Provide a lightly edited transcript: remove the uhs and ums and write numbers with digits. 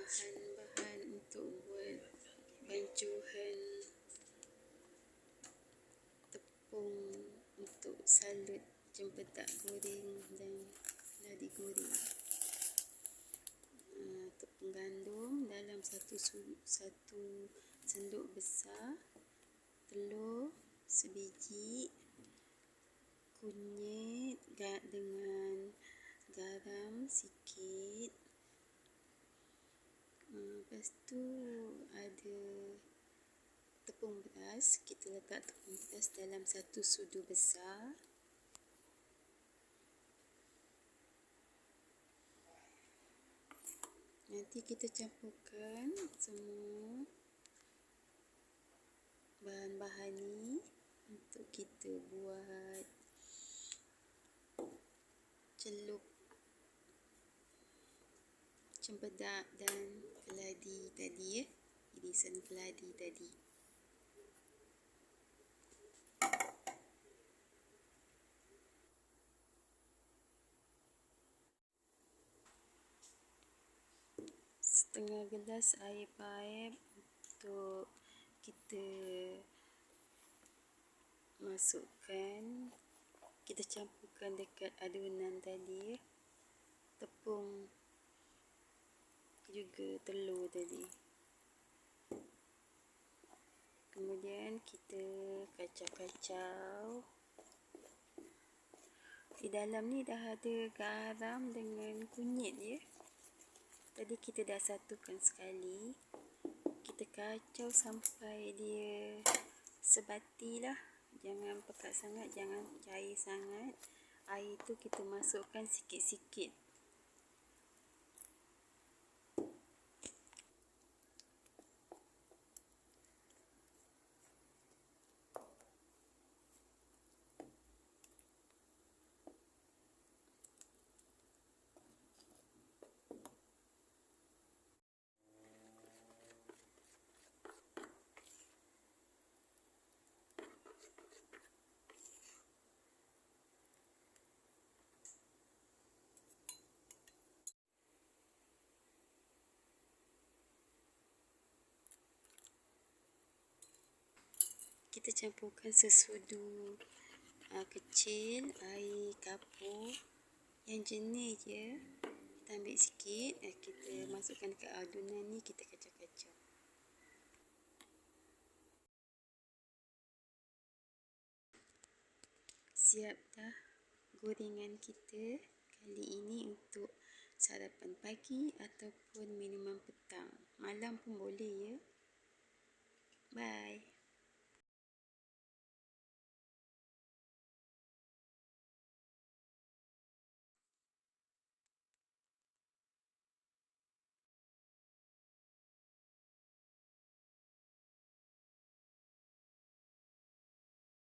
bahan-bahan untuk buat bancuhan tepung untuk salut cempedak goreng dan ladi goreng. Tepung gandum dalam satu sendok besar, telur sebiji, kunyit dengan garam sikit. Lepas tu ada tepung beras. Kita letak tepung beras dalam satu sudu besar. Nanti kita campurkan semua bahan-bahan ni untuk kita buat celup cempedak dan keladi tadi, irisan keladi tadi. Setengah gelas air paip untuk kita masukkan, kita campurkan dekat adunan tadi, tepung juga telur tadi. Kemudian kita kacau-kacau. Di dalam ni dah ada garam dengan kunyit ya. Tadi kita dah satukan sekali. Kita kacau sampai dia sebati lah. Jangan pekat sangat, jangan cair sangat. Air tu kita masukkan sikit-sikit. Kita campurkan sesudu kecil air kapur yang jernih je. Kita ambil sikit, kita masukkan ke adunan ni, kita kacau-kacau. Siap dah gorengan kita kali ini untuk sarapan pagi ataupun minuman petang. Malam pun boleh ya. Bye.